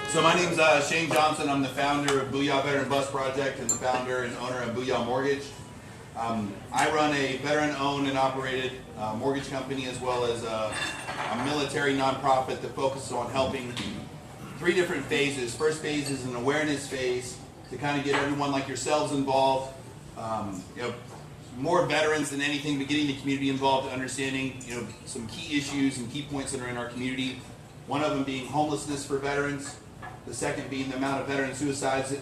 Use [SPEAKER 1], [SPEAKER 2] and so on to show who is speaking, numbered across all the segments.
[SPEAKER 1] So my name's Shane Johnson. I'm the founder of Booyah Veteran Bus Project and the founder and owner of Booyah Mortgage. I run a veteran-owned and operated mortgage company as well as a military nonprofit that focuses on helping three different phases. First phase is an awareness phase to kind of get everyone like yourselves involved. More veterans than anything, but getting the community involved, understanding some key issues and key points that are in our community. One of them being homelessness for veterans. The second being the amount of veteran suicides that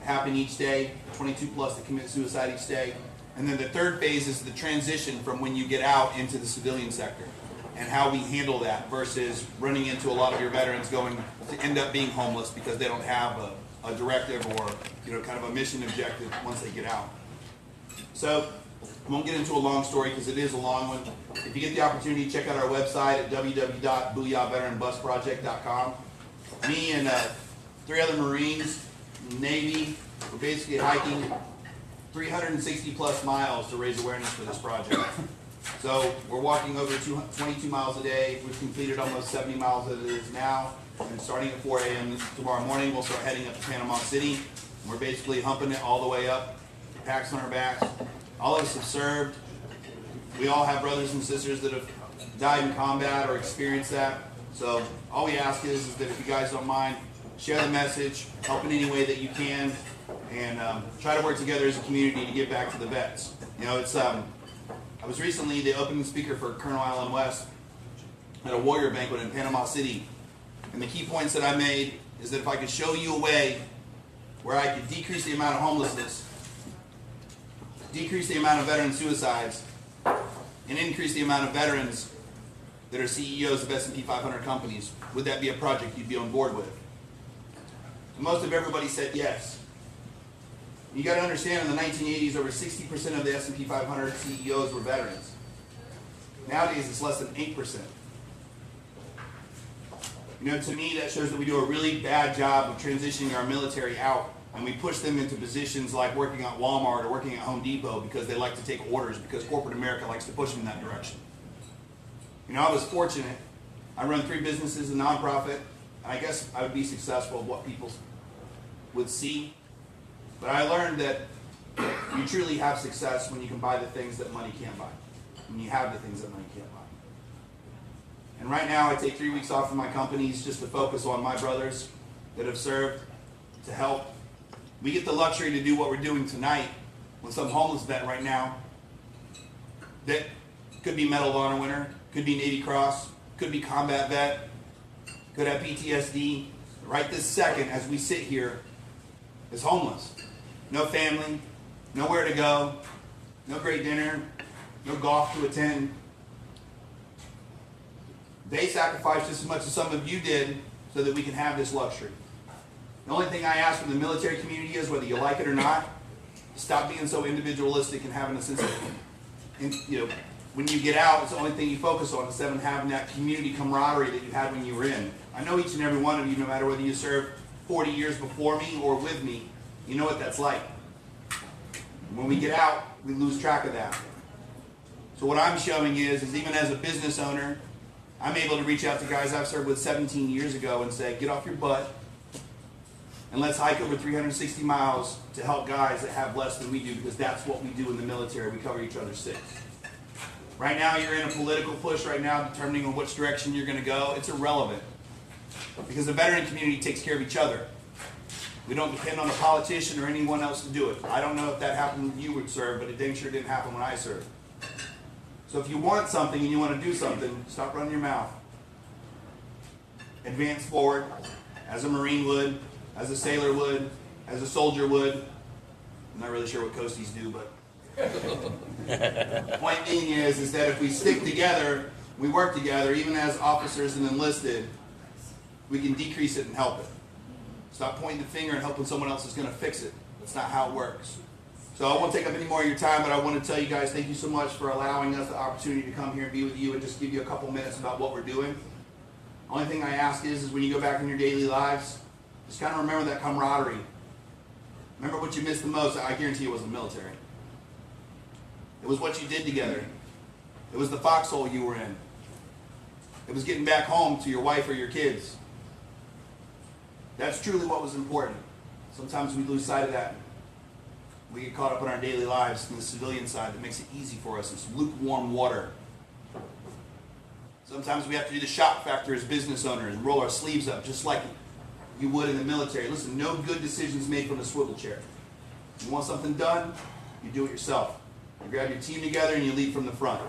[SPEAKER 1] happen each day, 22 plus that commit suicide each day. And then the third phase is the transition from when you get out into the civilian sector and how we handle that versus running into a lot of your veterans going to end up being homeless because they don't have a directive or kind of a mission objective once they get out. So I won't get into a long story because it is a long one. If you get the opportunity, check out our website at www.booyahveteranbusproject.com. Me and three other Marines, Navy, we're basically hiking 360 plus miles to raise awareness for this project. So we're walking over 22 miles a day. We've completed almost 70 miles as it is now. And starting at 4 a.m. tomorrow morning, we'll start heading up to Panama City. We're basically humping it all the way up, packs on our backs. All of us have served. We all have brothers and sisters that have died in combat or experienced that. So all we ask is that if you guys don't mind, share the message, help in any way that you can, and try to work together as a community to give back to the vets. I was recently the opening speaker for Colonel Allen West at a warrior banquet in Panama City. And the key points that I made is that if I could show you a way where I could decrease the amount of homelessness, decrease the amount of veteran suicides, and increase the amount of veterans that are CEOs of S&P 500 companies, would that be a project you'd be on board with? And most of everybody said yes. You got to understand, in the 1980s, over 60% of the S&P 500 CEOs were veterans. Nowadays, it's less than 8%. To me, that shows that we do a really bad job of transitioning our military out, and we push them into positions like working at Walmart or working at Home Depot because they like to take orders, because corporate America likes to push them in that direction. I was fortunate. I run 3 businesses, a nonprofit, and I guess I would be successful at what people would see. But I learned that you truly have success when you can buy the things that money can't buy. When you have the things that money can't buy. And right now I take 3 weeks off from my companies just to focus on my brothers that have served, to help. We get the luxury to do what we're doing tonight with some homeless vet right now that could be Medal of Honor winner, could be Navy Cross, could be combat vet, could have PTSD. Right this second, as we sit here, is homeless. No family, nowhere to go, no great dinner, no golf to attend. They sacrificed just as much as some of you did so that we can have this luxury. The only thing I ask from the military community is, whether you like it or not, stop being so individualistic and having a sense of, when you get out, it's the only thing you focus on, instead of having that community camaraderie that you had when you were in. I know each and every one of you, no matter whether you served 40 years before me or with me, you know what that's like. When we get out, we lose track of that. So what I'm showing is even as a business owner, I'm able to reach out to guys I've served with 17 years ago and say, get off your butt and let's hike over 360 miles to help guys that have less than we do, because that's what we do in the military. We cover each other's six. Right now you're in a political push right now determining on which direction you're going to go. It's irrelevant, because the veteran community takes care of each other. We don't depend on a politician or anyone else to do it. I don't know if that happened when you would serve, but it dang sure didn't happen when I served. So if you want something and you want to do something, stop running your mouth. Advance forward, as a Marine would, as a sailor would, as a soldier would. I'm not really sure what coasties do, but the point being is that if we stick together, we work together, even as officers and enlisted, we can decrease it and help it. Stop pointing the finger and hoping someone else is going to fix it. That's not how it works. So I won't take up any more of your time, but I want to tell you guys thank you so much for allowing us the opportunity to come here and be with you and just give you a couple minutes about what we're doing. Only thing I ask is when you go back in your daily lives, just kind of remember that camaraderie. Remember what you missed the most. I guarantee it wasn't the military. It was what you did together. It was the foxhole you were in. It was getting back home to your wife or your kids. That's truly what was important. Sometimes we lose sight of that. We get caught up in our daily lives in the civilian side that makes it easy for us. It's lukewarm water. Sometimes we have to do the shock factor as business owners and roll our sleeves up just like you would in the military. Listen, no good decisions made from a swivel chair. You want something done, you do it yourself. You grab your team together and you lead from the front.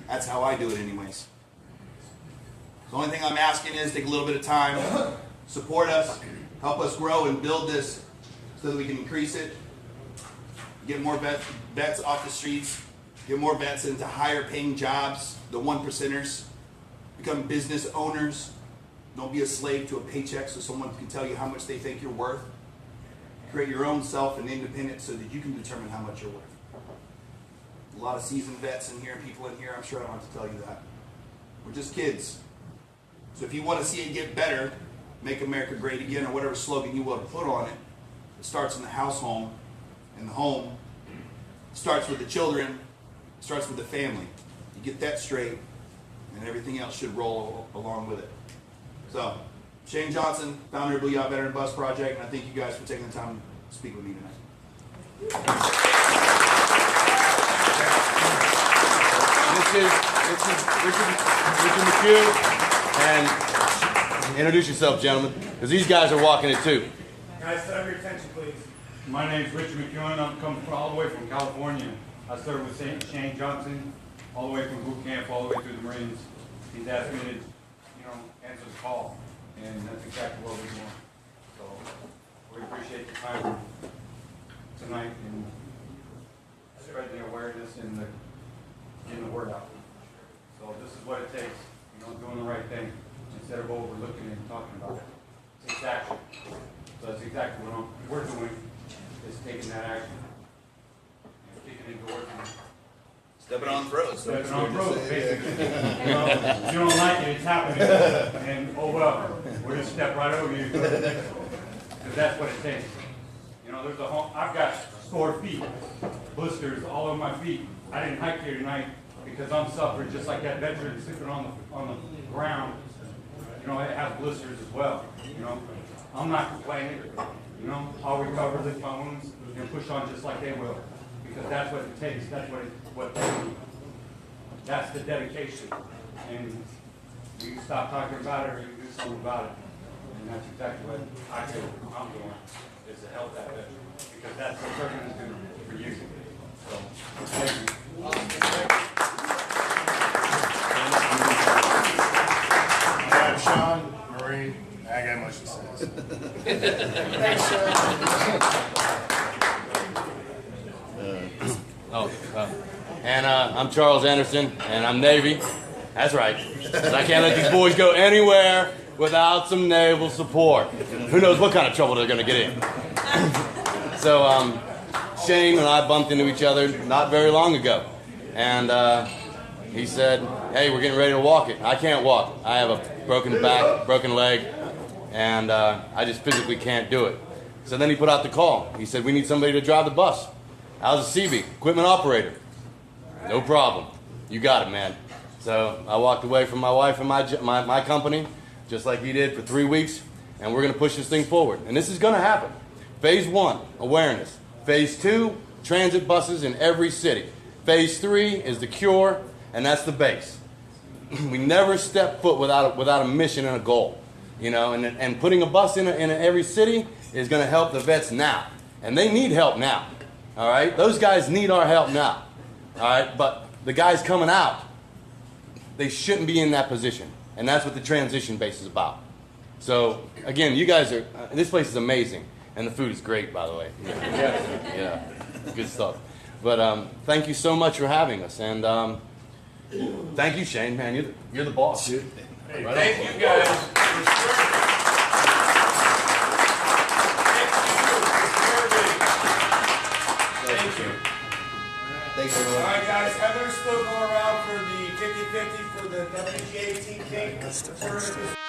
[SPEAKER 1] That's how I do it anyways. The only thing I'm asking is take a little bit of time, support us, help us grow and build this so that we can increase it, get more vets off the streets, get more vets into higher paying jobs, the 1%ers, become business owners. Don't be a slave to a paycheck so someone can tell you how much they think you're worth. Create your own self and independence so that you can determine how much you're worth. A lot of seasoned vets in here, people in here, I'm sure I don't have to tell you that. We're just kids. So if you want to see it get better, make America great again, or whatever slogan you want to put on it, it starts in the household, in the home. It starts with the children. It starts with the family. You get that straight, and everything else should roll along with it. So, Shane Johnson, founder of Booyah Veteran Bus Project, and I thank you guys for taking the time to speak with me tonight.
[SPEAKER 2] This is Richard McHugh, and introduce yourself, gentlemen, because these guys are walking it too.
[SPEAKER 3] Guys, have your attention, please.
[SPEAKER 4] My name's Richard McEwen. I'm coming all the way from California. I served with Shane Johnson, all the way from boot camp, all the way through the Marines. He's asked me to, answer the call, and that's exactly what we want. So we appreciate the time tonight and spreading the awareness and getting the word out. So this is what it takes, doing the right thing instead of overlooking it and talking about it. It takes action. So that's exactly what we're doing, is taking that action. And kicking it doors and
[SPEAKER 1] Stepping on throats.
[SPEAKER 4] stepping on throats, basically. You don't like it, it's happening. And, oh well, we're gonna step right over you. Because that's what it takes. There's I've got sore feet, blisters all over my feet. I didn't hike here tonight because I'm suffering just like that veteran sleeping on the ground. It has blisters as well. I'm not complaining. I'll recover, lick my wounds, and push on just like they will. Because that's what it takes. That's what they need. That's the dedication. And you can stop talking about it or you can do something about it. And that's exactly what I feel I'm doing, is to help that veteran. Because that's what they're going to do for you. So, thank you.
[SPEAKER 3] I'm Sean, Marine. I got much to say. Thanks,
[SPEAKER 2] And I'm Charles Anderson, and I'm Navy. That's right. 'Cause I can't let these boys go anywhere without some naval support. Who knows what kind of trouble they're going to get in. So Shane and I bumped into each other not very long ago. And he said, hey, we're getting ready to walk it. I can't walk. I have a broken back, broken leg, and I just physically can't do it. So then he put out the call. He said, we need somebody to drive the bus. I was a CB, equipment operator. No problem. You got it, man. So I walked away from my wife and my company, just like he did, for 3 weeks, and we're going to push this thing forward. And this is going to happen. Phase 1, awareness. Phase 2, transit buses in every city. Phase 3 is the cure, and that's the base. We never step foot without a mission and a goal. And putting a bus in every city is going to help the vets now. And they need help now. All right? Those guys need our help now. All right? But the guys coming out, they shouldn't be in that position. And that's what the transition base is about. So, again, you guys are, this place is amazing. And the food is great, by the way. Yeah, good stuff. But thank you so much for having us. And thank you, Shane, man. You're the boss.
[SPEAKER 3] Hey,
[SPEAKER 2] Right
[SPEAKER 3] thank
[SPEAKER 2] on.
[SPEAKER 3] you guys. Thank you.
[SPEAKER 1] Thanks,
[SPEAKER 3] All
[SPEAKER 1] everyone.
[SPEAKER 3] right, guys. Heather's still going around for the 50-50 for the WGA team thing.